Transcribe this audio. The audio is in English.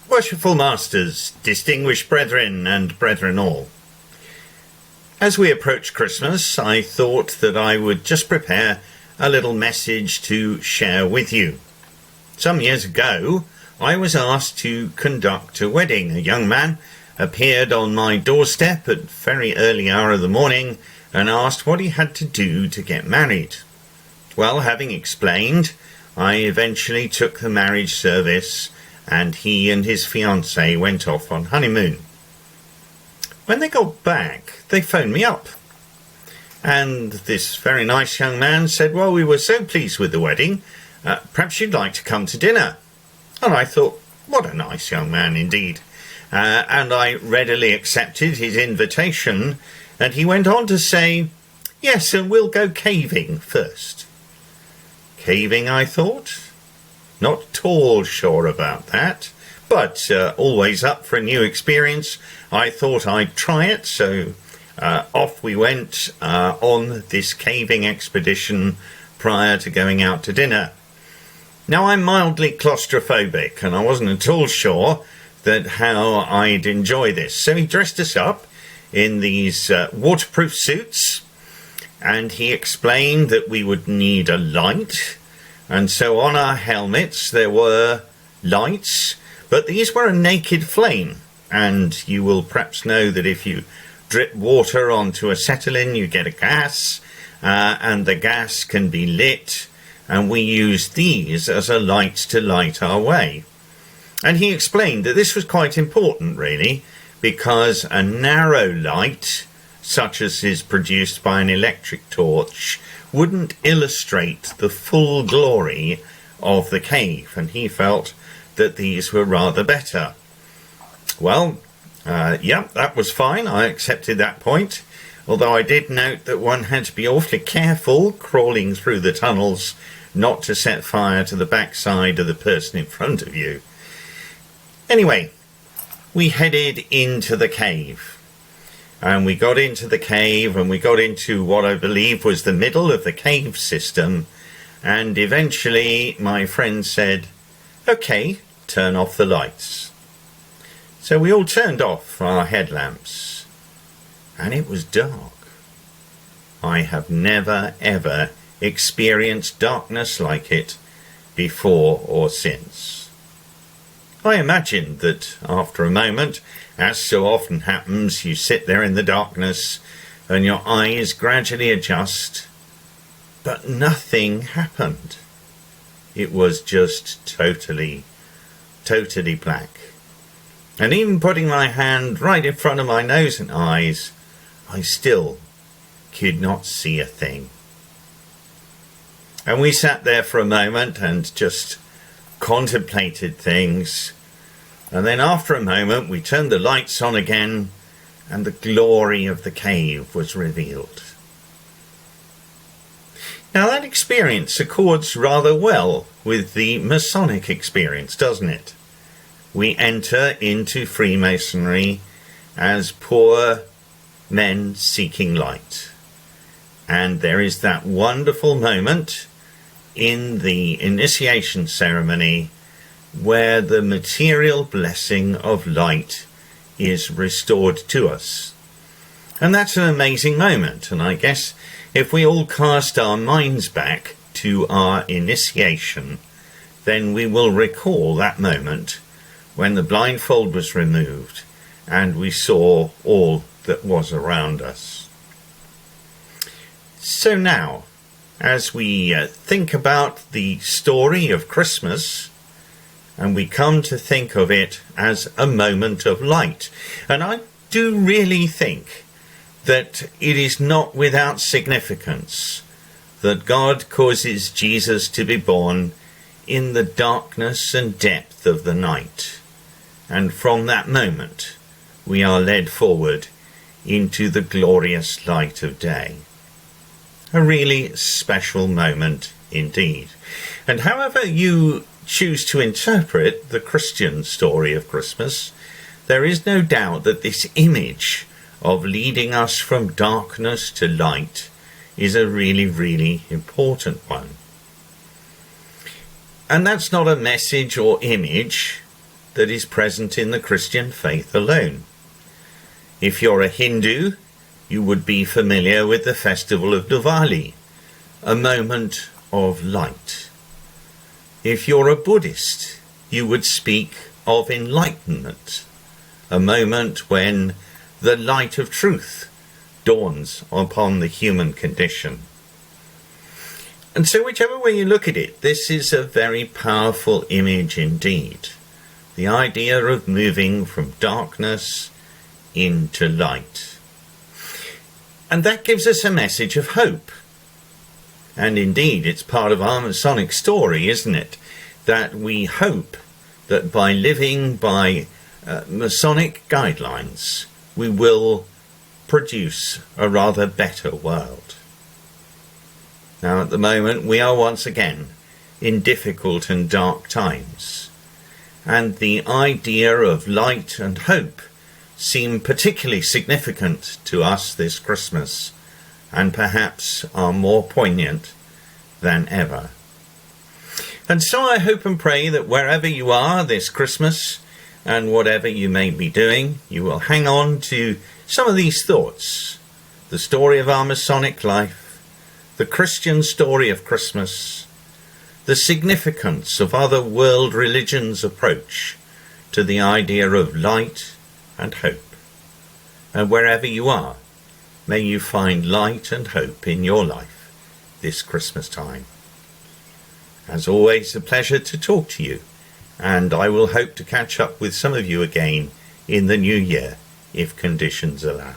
Worshipful Masters, distinguished brethren and brethren all. As we approach Christmas, I thought that I would just prepare a little message to share with you. Some years ago, I was asked to conduct a wedding. A young man appeared on my doorstep at a very early hour of the morning and asked what he had to do to get married. Well, having explained, I eventually took the marriage service and he and his fiancée went off on honeymoon. When they got back, they phoned me up. And this very nice young man said, well, we were so pleased with the wedding, perhaps you'd like to come to dinner. And I thought, what a nice young man indeed. And I readily accepted his invitation, and he went on to say, yes, and we'll go caving first. Caving, I thought? Not at all sure about that, but always up for a new experience. I thought I'd try it, so off we went on this caving expedition prior to going out to dinner. Now, I'm mildly claustrophobic, and I wasn't at all sure that how I'd enjoy this. So he dressed us up in these waterproof suits, and he explained that we would need a light. And so on our helmets there were lights, but these were a naked flame. And you will perhaps know that if you drip water onto acetylene, you get a gas, and the gas can be lit, and we use these as a light to light our way. And he explained that this was quite important, really, because a narrow light, such as is produced by an electric torch, wouldn't illustrate the full glory of the cave, and he felt that these were rather better. Well, that was fine. I accepted that point, although I did note that one had to be awfully careful crawling through the tunnels not to set fire to the backside of the person in front of you. Anyway, we headed into the cave. And we got into the cave, and we got into what I believe was the middle of the cave system. And eventually my friend said, okay, turn off the lights. So we all turned off our headlamps. And it was dark. I have never, ever experienced darkness like it before or since. I imagined that after a moment, as so often happens, you sit there in the darkness and your eyes gradually adjust, but nothing happened. It was just totally black. And even putting my hand right in front of my nose and eyes, I still could not see a thing. And we sat there for a moment and just contemplated things. And then after a moment we turned the lights on again and the glory of the cave was revealed. Now that experience accords rather well with the Masonic experience, doesn't it? We enter into Freemasonry as poor men seeking light. And there is that wonderful moment in the initiation ceremony where the material blessing of light is restored to us. And that's an amazing moment, and I guess if we all cast our minds back to our initiation, then we will recall that moment when the blindfold was removed and we saw all that was around us. So now, as we think about the story of Christmas, and we come to think of it as a moment of light. And I do really think that it is not without significance that God causes Jesus to be born in the darkness and depth of the night. And from that moment, we are led forward into the glorious light of day. A really special moment indeed. And however you choose to interpret the Christian story of Christmas, there is no doubt that this image of leading us from darkness to light is a really, really important one. And that's not a message or image that is present in the Christian faith alone. If you're a Hindu, you would be familiar with the festival of Diwali, a moment of light. If you're a Buddhist, you would speak of enlightenment, a moment when the light of truth dawns upon the human condition. And so whichever way you look at it, this is a very powerful image indeed. The idea of moving from darkness into light. And that gives us a message of hope. And indeed, it's part of our Masonic story, isn't it? That we hope that by living by Masonic guidelines, we will produce a rather better world. Now, at the moment, we are once again in difficult and dark times. And the idea of light and hope seem particularly significant to us this Christmas, and perhaps are more poignant than ever. And so I hope and pray that wherever you are this Christmas, and whatever you may be doing, you will hang on to some of these thoughts. The story of our Masonic life, the Christian story of Christmas, the significance of other world religions' approach to the idea of light and hope. And wherever you are, may you find light and hope in your life this Christmas time. As always, a pleasure to talk to you, and I will hope to catch up with some of you again in the new year, if conditions allow.